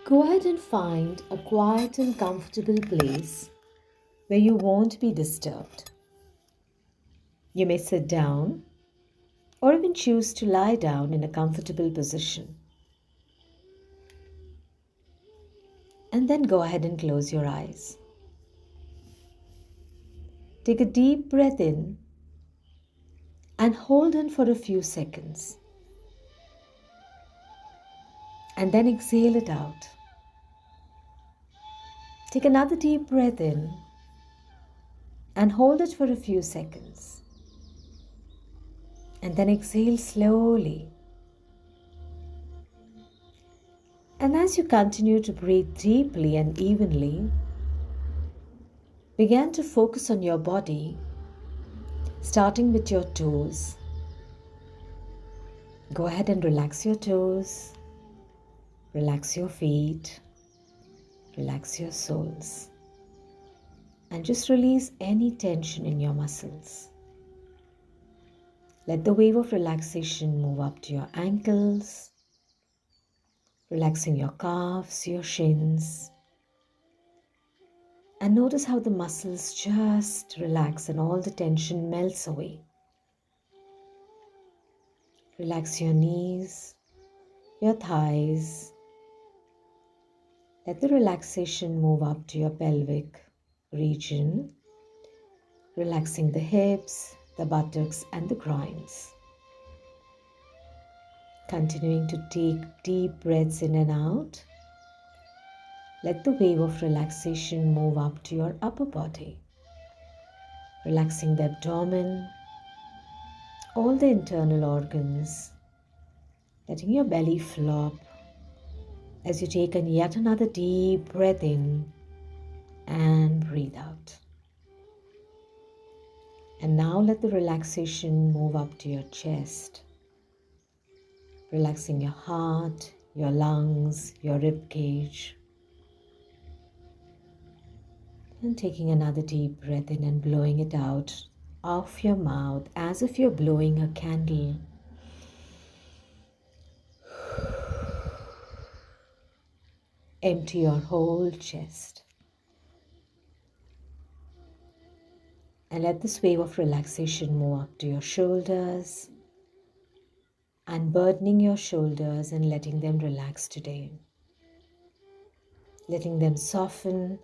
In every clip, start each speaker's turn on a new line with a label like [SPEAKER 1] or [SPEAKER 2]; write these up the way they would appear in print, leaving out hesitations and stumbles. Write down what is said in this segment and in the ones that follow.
[SPEAKER 1] Go ahead and find a quiet and comfortable place where you won't be disturbed. You may sit down or even choose to lie down in a comfortable position. And then go ahead and close your eyes. Take a deep breath in and hold in for a few seconds. And then exhale it out. Take another deep breath in and hold it for a few seconds. And then exhale slowly. And as you continue to breathe deeply and evenly, begin to focus on your body, starting with your toes. Go ahead and relax your toes, relax your feet, relax your soles, and just release any tension in your muscles. Let the wave of relaxation move up to your ankles, relaxing your calves, your shins, and notice how the muscles just relax and all the tension melts away. Relax your knees, your thighs. Let the relaxation move up to your pelvic region, relaxing the hips, the buttocks, and the groins. Continuing to take deep breaths in and out. Let the wave of relaxation move up to your upper body, relaxing the abdomen, all the internal organs, letting your belly flop as you take in yet another deep breath in and breathe out. And now let the relaxation move up to your chest, relaxing your heart, your lungs, your rib cage. And taking another deep breath in and blowing it out of your mouth as if you're blowing a candle. Empty your whole chest. And let this wave of relaxation move up to your shoulders, unburdening your shoulders and letting them relax today. Letting them soften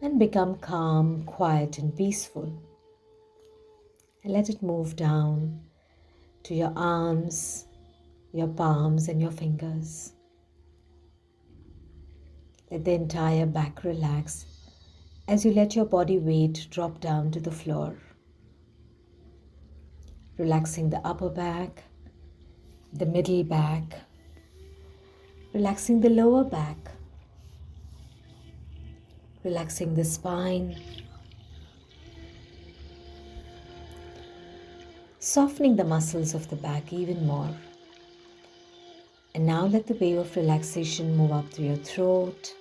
[SPEAKER 1] and become calm, quiet, and peaceful. And let it move down to your arms, your palms, and your fingers. Let the entire back relax as you let your body weight drop down to the floor. Relaxing the upper back, the middle back, relaxing the lower back, relaxing the spine, softening the muscles of the back even more. And now let the wave of relaxation move up through your throat,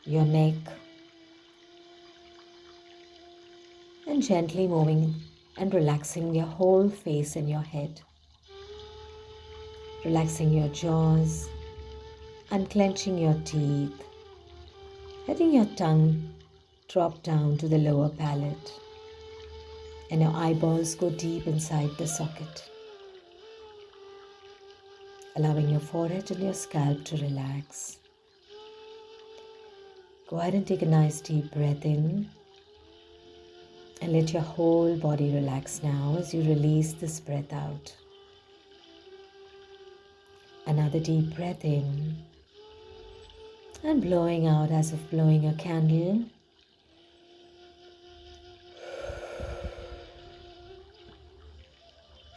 [SPEAKER 1] your neck, and gently moving and relaxing your whole face and your head. Relaxing your jaws, unclenching your teeth, letting your tongue drop down to the lower palate, and your eyeballs go deep inside the socket. Allowing your forehead and your scalp to relax. Go ahead and take a nice deep breath in and let your whole body relax now as you release this breath out. Another deep breath in and blowing out as if blowing a candle.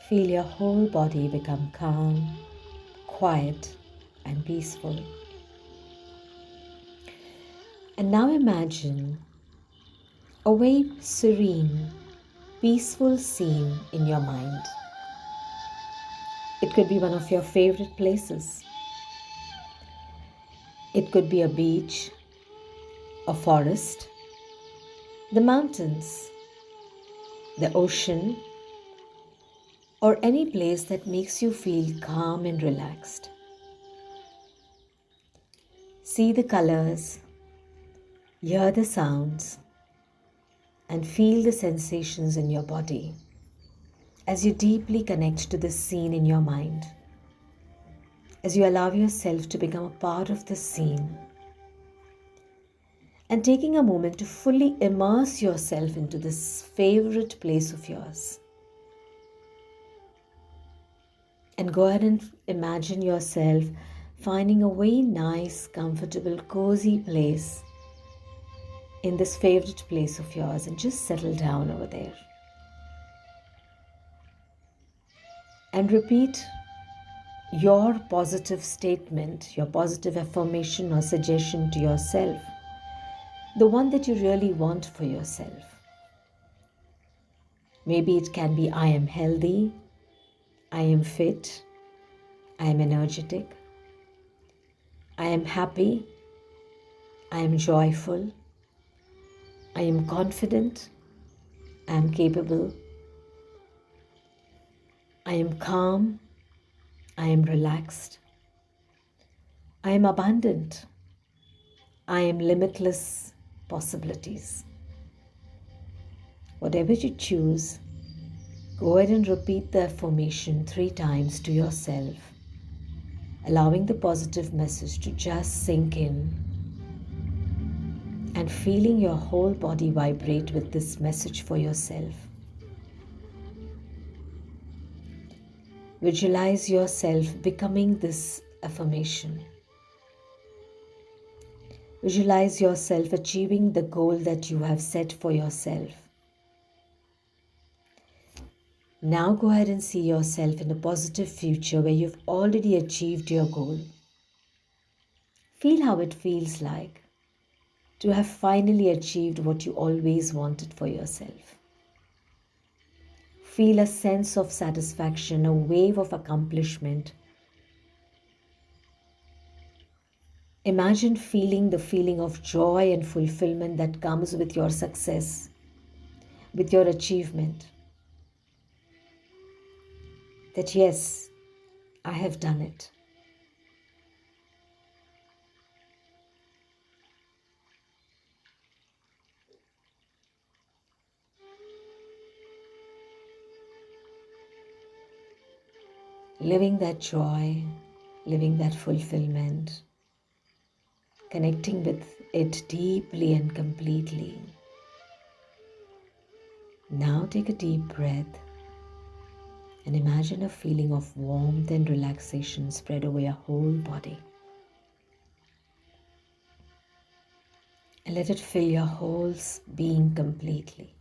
[SPEAKER 1] Feel your whole body become calm, quiet, and peaceful. And now imagine a very serene, peaceful scene in your mind. It could be one of your favorite places. It could be a beach, a forest, the mountains, the ocean, or any place that makes you feel calm and relaxed. see the colors, hear the sounds, and feel the sensations in your body as you deeply connect to the scene in your mind, as you allow yourself to become a part of the scene, and taking a moment to fully immerse yourself into this favorite place of yours. And go ahead and imagine yourself finding a very nice, comfortable, cozy place in this favorite place of yours, and just settle down over there. And repeat your positive statement, your positive affirmation or suggestion to yourself, the one that you really want for yourself. Maybe it can be, I am healthy, I am fit, I am energetic, I am happy, I am joyful, I am confident, I am capable, I am calm, I am relaxed, I am abundant, I am limitless possibilities. Whatever you choose, go ahead and repeat the affirmation 3 times to yourself, allowing the positive message to just sink in and feeling your whole body vibrate with this message for yourself. Visualize yourself becoming this affirmation. Visualize yourself achieving the goal that you have set for yourself. Now go ahead and see yourself in a positive future where you've already achieved your goal. Feel how it feels like to have finally achieved what you always wanted for yourself. Feel a sense of satisfaction, a wave of accomplishment. Imagine feeling the feeling of joy and fulfillment that comes with your success, with your achievement. That yes, I have done it. Living that joy, living that fulfillment, connecting with it deeply and completely. Now take a deep breath and imagine a feeling of warmth and relaxation spread over your whole body. And let it fill your whole being completely.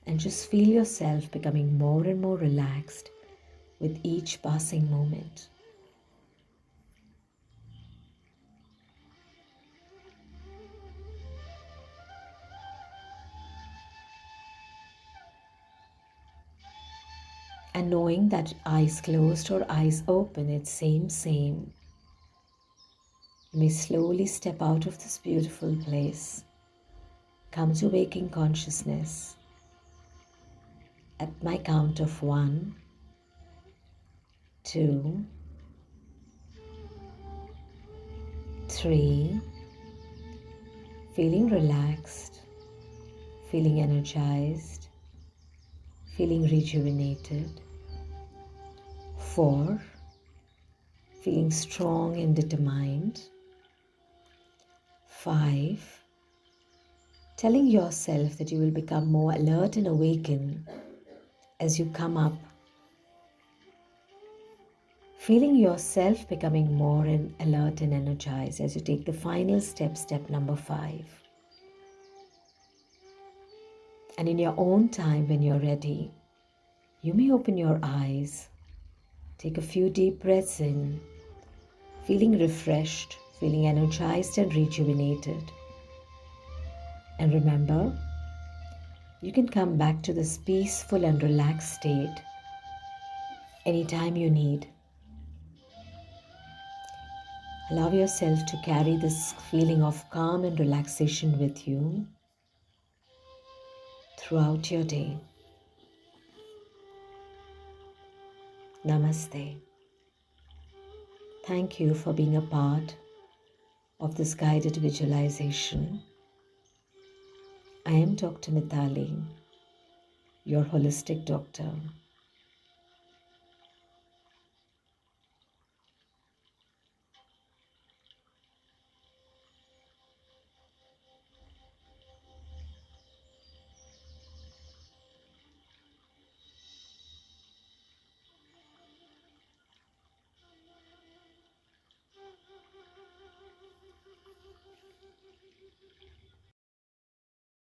[SPEAKER 1] And just feel yourself becoming more and more relaxed with each passing moment. And knowing that eyes closed or eyes open, it's same. You may slowly step out of this beautiful place. Come to waking consciousness. At my count of 1, 2, 3, feeling relaxed, feeling energized, feeling rejuvenated. 4, feeling strong and determined. 5, telling yourself that you will become more alert and awakened as you come up. Feeling yourself becoming more alert and energized as you take the final step, step number 5. And in your own time, when you're ready, you may open your eyes, take a few deep breaths in, feeling refreshed, feeling energized and rejuvenated. And remember, you can come back to this peaceful and relaxed state anytime you need. Allow yourself to carry this feeling of calm and relaxation with you throughout your day. Namaste. Thank you for being a part of this guided visualization. I am Dr. Mitali, your holistic doctor.